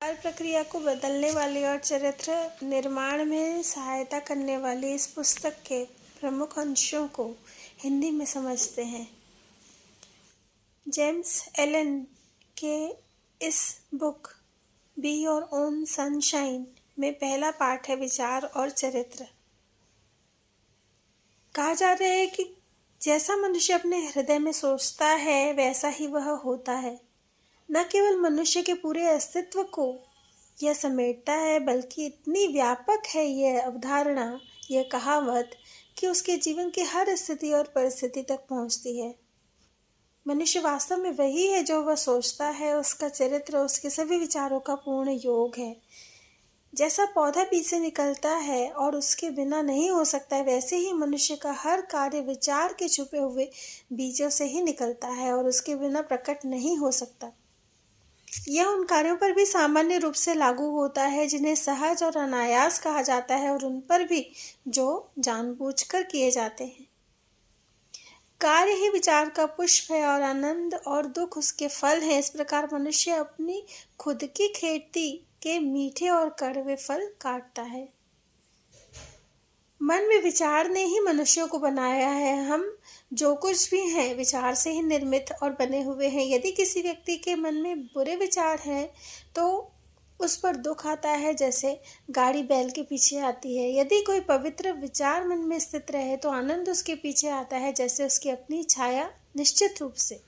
विचार प्रक्रिया को बदलने वाली और चरित्र निर्माण में सहायता करने वाली इस पुस्तक के प्रमुख अंशों को हिंदी में समझते हैं। जेम्स एलन के इस book be your own sunshine में पहला पाठ है विचार और चरित्र। कहा जा रहा है कि जैसा मनुष्य अपने हृदय में सोचता है वैसा ही वह होता है। न केवल मनुष्य के पूरे अस्तित्व को यह समेटता है बल्कि इतनी व्यापक है यह अवधारणा, यह कहावत कि उसके जीवन की हर स्थिति और परिस्थिति तक पहुंचती है। मनुष्य वास्तव में वही है जो वह सोचता है। उसका चरित्र उसके सभी विचारों का पूर्ण योग है। जैसा पौधा बीज से निकलता है और उसके बिना नहीं हो सकता है, वैसे ही मनुष्य का हर कार्य विचार के छुपे हुए बीजों से ही निकलता है और उसके बिना प्रकट नहीं हो सकता। यह उन कार्यों पर भी सामान्य रूप से लागू होता है जिन्हें सहज और अनायास कहा जाता है और उन पर भी जो जानबूझकर किए जाते हैं। कार्य ही विचार का पुष्प है और आनंद और दुख उसके फल हैं। इस प्रकार मनुष्य अपनी खुद की खेती के मीठे और कड़वे फल काटता है। मन में विचार ने ही मनुष्यों को बनाया है। हम जो कुछ भी हैं विचार से ही निर्मित और बने हुए हैं। यदि किसी व्यक्ति के मन में बुरे विचार हैं तो उस पर दुख आता है, जैसे गाड़ी बैल के पीछे आती है। यदि कोई पवित्र विचार मन में स्थित रहे तो आनंद उसके पीछे आता है, जैसे उसकी अपनी छाया। निश्चित रूप से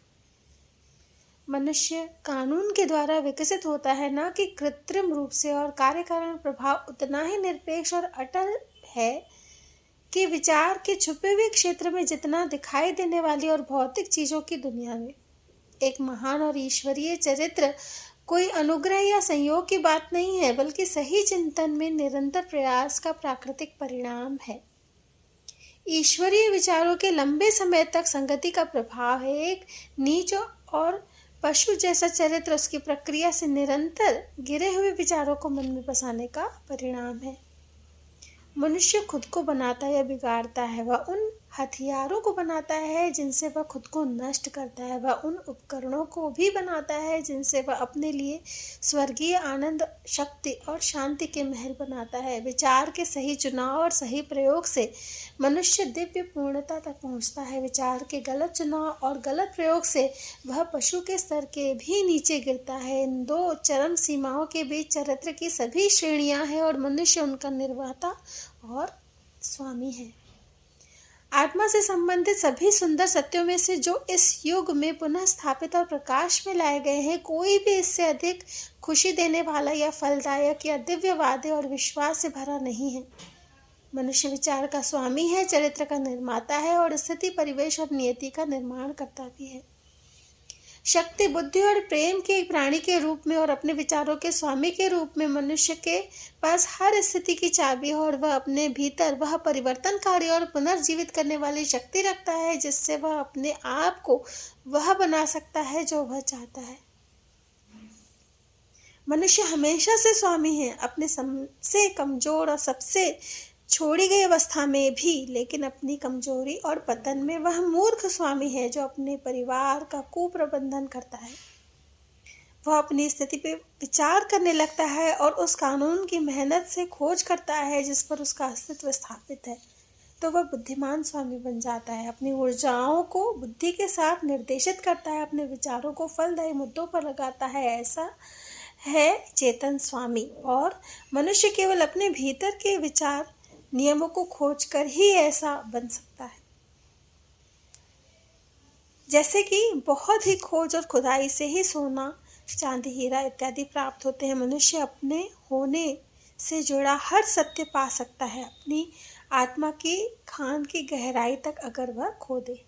मनुष्य कानून के द्वारा विकसित होता है, न कि कृत्रिम रूप से, और कार्य कारण प्रभाव उतना ही निरपेक्ष और अटल है कि विचार के छुपे हुए क्षेत्र में जितना दिखाई देने वाली और भौतिक चीजों की दुनिया में। एक महान और ईश्वरीय चरित्र कोई अनुग्रह या संयोग की बात नहीं है, बल्कि सही चिंतन में निरंतर प्रयास का प्राकृतिक परिणाम है। ईश्वरीय विचारों के लंबे समय तक संगति का प्रभाव है। एक नीच और पशु जैसा चरित्र उसकी प्रक्रिया से निरंतर गिरे हुए विचारों को मन में बसाने का परिणाम है। मनुष्य खुद को बनाता या बिगाड़ता है। वह उन हथियारों को बनाता है जिनसे वह खुद को नष्ट करता है। वह उन उपकरणों को भी बनाता है जिनसे वह अपने लिए स्वर्गीय आनंद, शक्ति और शांति के महल बनाता है। विचार के सही चुनाव और सही प्रयोग से मनुष्य दिव्य पूर्णता तक पहुंचता है। विचार के गलत चुनाव और गलत प्रयोग से वह पशु के स्तर के भी नीचे गिरता है। इन दो चरम सीमाओं के बीच चरित्र की सभी श्रेणियां हैं और मनुष्य उनका निर्माता और स्वामी है। आत्मा से संबंधित सभी सुंदर सत्यों में से जो इस युग में पुनः स्थापित और प्रकाश में लाए गए हैं, कोई भी इससे अधिक खुशी देने वाला या फलदायक या दिव्यवादी और विश्वास से भरा नहीं है। मनुष्य विचार का स्वामी है, चरित्र का निर्माता है और स्थिति, परिवेश और नियति का निर्माण करता भी है। शक्ति, बुद्धि और प्रेम के एक प्राणी के रूप में और अपने विचारों के स्वामी के रूप में मनुष्य के पास हर स्थिति की चाबी है और वह अपने भीतर वह परिवर्तनकारी और पुनर्जीवित करने वाली शक्ति रखता है जिससे वह अपने आप को वह बना सकता है जो वह चाहता है। मनुष्य हमेशा से स्वामी है, अपने सबसे कमजोर और सबसे छोड़ी गई अवस्था में भी, लेकिन अपनी कमजोरी और पतन में वह मूर्ख स्वामी है जो अपने परिवार का कुप्रबंधन करता है। वह अपनी स्थिति पे विचार करने लगता है और उस कानून की मेहनत से खोज करता है जिस पर उसका अस्तित्व स्थापित है, तो वह बुद्धिमान स्वामी बन जाता है। अपनी ऊर्जाओं को बुद्धि के साथ निर्देशित करता है, अपने विचारों को फलदायी मुद्दों पर लगाता है। ऐसा है चेतन स्वामी। और मनुष्य केवल अपने भीतर के विचार नियमों को खोजकर ही ऐसा बन सकता है। जैसे कि बहुत ही खोज और खुदाई से ही सोना, चांदी, हीरा इत्यादि प्राप्त होते हैं, मनुष्य अपने होने से जुड़ा हर सत्य पा सकता है, अपनी आत्मा की खान की गहराई तक अगर वह खोदे।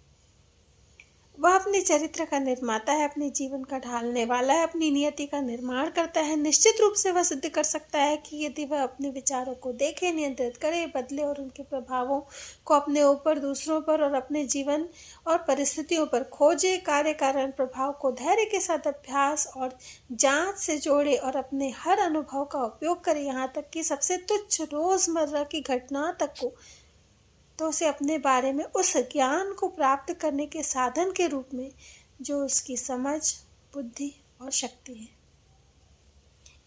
वह अपने चरित्र का निर्माता है, अपने जीवन का ढालने वाला है, अपनी नियति का निर्माण करता है। निश्चित रूप से वह सिद्ध कर सकता है कि यदि वह अपने विचारों को देखे, नियंत्रित करे, बदले और उनके प्रभावों को अपने ऊपर, दूसरों पर और अपने जीवन और परिस्थितियों पर खोजे, कार्य कारण प्रभाव को धैर्य के साथ अभ्यास और जांच से जोड़े और अपने हर अनुभव का उपयोग करे, यहाँ तक कि सबसे तुच्छ रोजमर्रा की घटना तक को, तो उसे अपने बारे में उस ज्ञान को प्राप्त करने के साधन के रूप में जो उसकी समझ, बुद्धि और शक्ति है।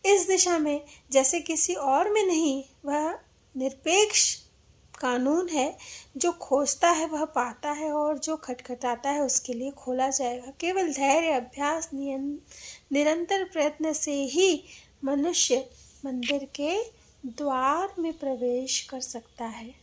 इस दिशा में जैसे किसी और में नहीं। वह निरपेक्ष कानून है, जो खोजता है वह पाता है और जो खटखटाता है उसके लिए खोला जाएगा। केवल धैर्य, अभ्यास, निरंतर प्रयत्न से ही मनुष्य मंदिर के द्वार में प्रवेश कर सकता है।